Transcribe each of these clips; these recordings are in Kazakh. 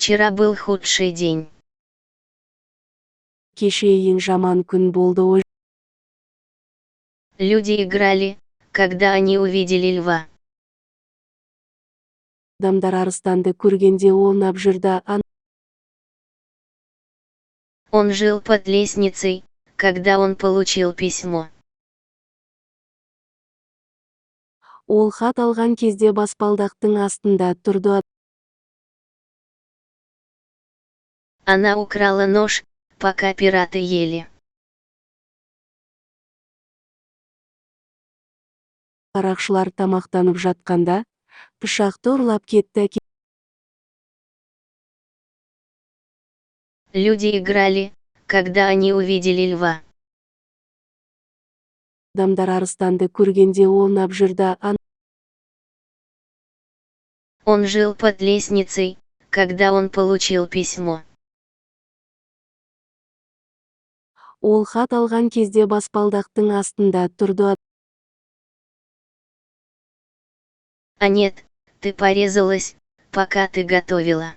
Вчера был худший день. Кеше ең жаман күн болды. Люди играли, когда они увидели льва. Адамдар арыстанды көргенде ойнап жүрді. Он жил под лестницей, когда он получил письмо. Ол хат алған кезде баспалдақтың астында тұрды. Она украла нож, пока пираты ели. Қарақшылар тамақтанып жатқанда, пышақты ұрлап кетті. Люди играли, когда они увидели льва. Адамдар арыстанды көргенде ойнап жүрді. Он жил под лестницей, когда он получил письмо. Ол хат алған кезде баспалдақтың астында тұрды. А нет, ты порезалась, пока ты готовила.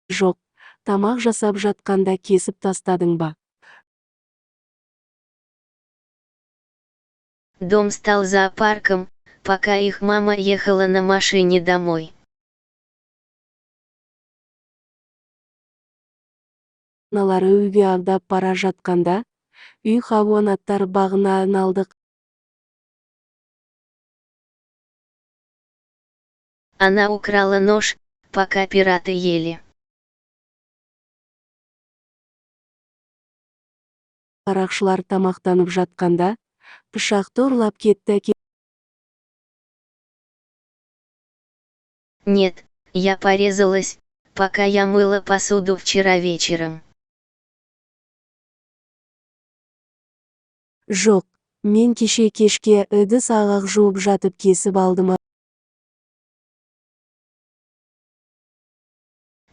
Жоқ, тамақ жасап жатқанда кесіп тастадың ба? Дом стал зоопарком, пока их мама ехала на машине домой. Аналары үйге агдап бара жатқанда, үй хайуанаттар бағына айналды. Она украла нож, пока пираты ели. Қарақшылар тамақтанып жатқанда, пышақты ұрлап кетті. Нет, я порезалась, пока я мыла посуду вчера вечером. Жоқ, мен кеше кешке ыдыс аяқ жуып жатып кесіп алдым.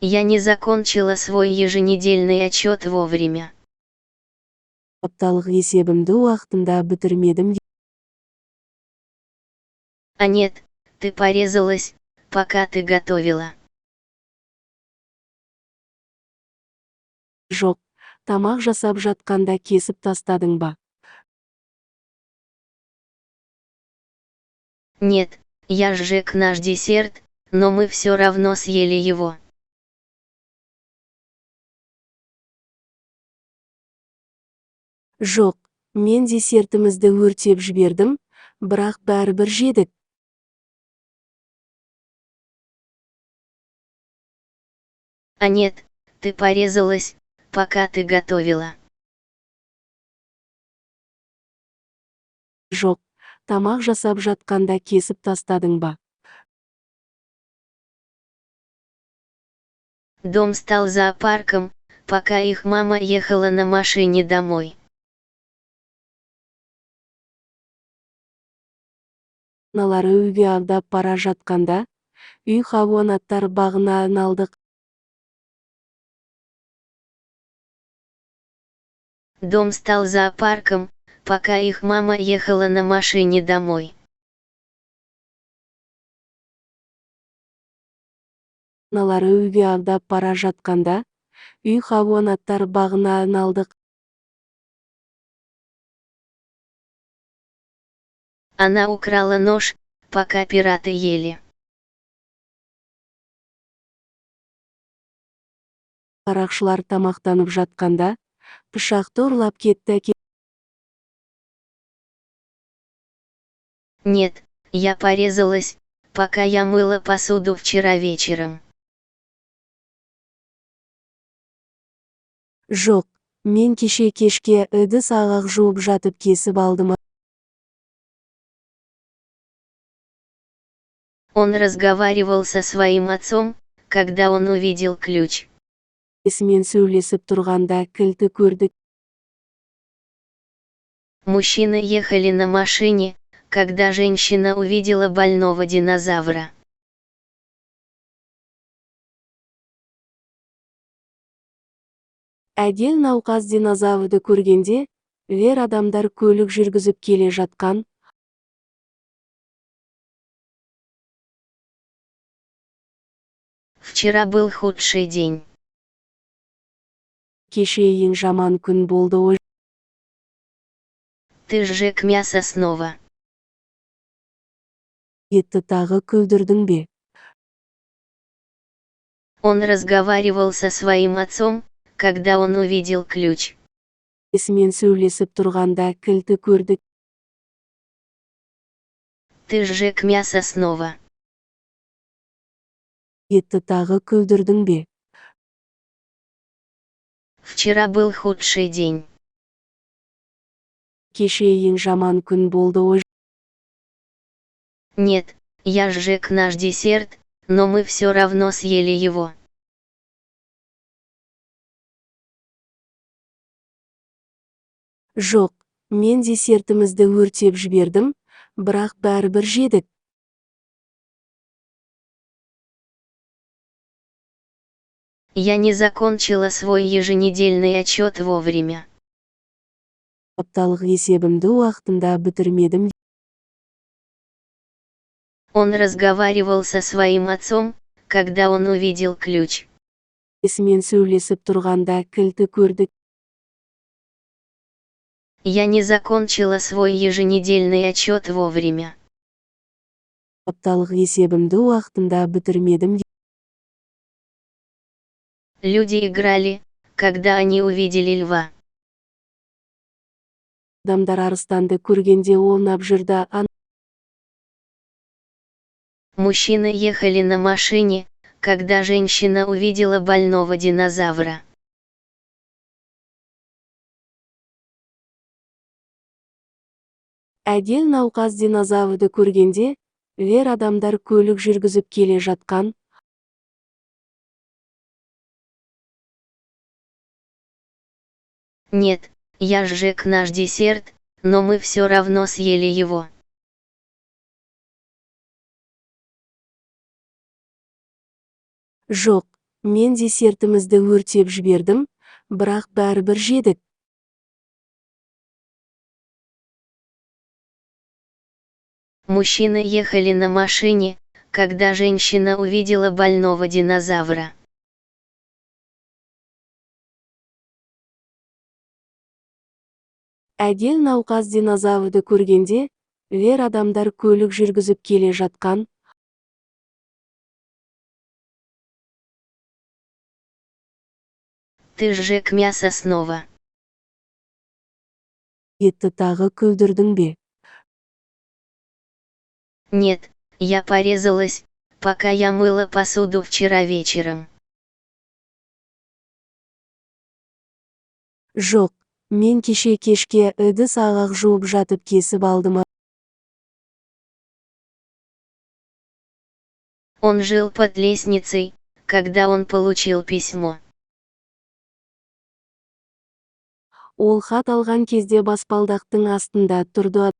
Я не закончила свой еженедельный отчет вовремя. Апталық есебімді уақытында бітірмедім. А нет, ты порезалась, пока ты готовила. Жоқ, тамақ жасап жатқанда кесіп тастадың ба? Нет, я сжег наш десерт, но мы все равно съели его. Жоқ, мен десертімізді өртеп жібердім, бірақ бәрібір жедік. А нет, ты порезалась, пока ты готовила. Жоқ, тамақ жасап жатқанда кесіп тастадың ба? Дом стал зоопарком, пока их мама ехала на машине домой. Аналары үйге агдап бара жатқанда, үй хайуанаттар бағына айналды. Дом стал зоопарком, пока их мама ехала на машине домой. Аналары үйге агдап бара жатқанда, үй хайуанаттар бағына айналды. Она украла нож, пока пираты ели. Қарақшылар тамақтанып жатқанда, пышақты ұрлап кетті. Нет, я порезалась, пока я мыла посуду вчера вечером. Жоқ, мен кеше кешке ыдыс аяқ жуып жатып кесіп алдым. Он разговаривал со своим отцом, когда он увидел ключ. Мен сөйлесіп тұрғанда кілті көрді. Мужчины ехали на машине, когда женщина увидела больного динозавра. Әйел науқас динозаврды көргенде, ер адамдар көлік жүргізіп келе жатқан, Вчера был худший день. Кеше ең жаман күн болды ой. Ты сжег мясо снова. Етті тағы күлдірдің бе? Он разговаривал со своим отцом, когда он увидел ключ. Есімен сөйлесіп тұрғанда кілті көрді. Ты сжег мясо снова. Етті тағы күлдірдің бе? Вчера был худший день. Кеше ең жаман күн болды ой. Нет, я сжег наш десерт, но мы все равно съели его. Жоқ, мен десертімізді өртеп жібердім, бірақ бәрібір жедік. Я не закончила свой еженедельный отчет вовремя. Апталық есебімді уақытында бітірмедім. Он разговаривал со своим отцом, когда он увидел ключ. Есімен сөйлесіп тұрғанда кілті көрді. Я не закончила свой еженедельный отчет вовремя. Апталық есебімді уақытында бітірмедім. Люди играли, когда они увидели льва. Адамдар арыстанды көргенде ойнап жүрді. Мужчины ехали на машине, когда женщина увидела больного динозавра. Әйел науқас динозаврды көргенде, ер адамдар көлік жүргізіп келе жатқан. Нет, я сжег наш десерт, но мы все равно съели его. Жоқ, мен десертімізді өртеп жібердім, бірақ бәрібір жедік. Мужчины ехали на машине, когда женщина увидела больного динозавра. Әйел науқас динозаврды көргенде, ер адамдар көлік жүргізіп келе жатқан. Ты сжег мясо снова. Етті тағы күлдірдің бе? Нет, я порезалась, пока я мыла посуду вчера вечером. Жоқ, мен кеше кешке ыдыс аяқ жуып жатып кесіп алдым. Он жил под лестницей, когда он получил письмо. Ол хат алған кезде баспалдақтың астында тұрды.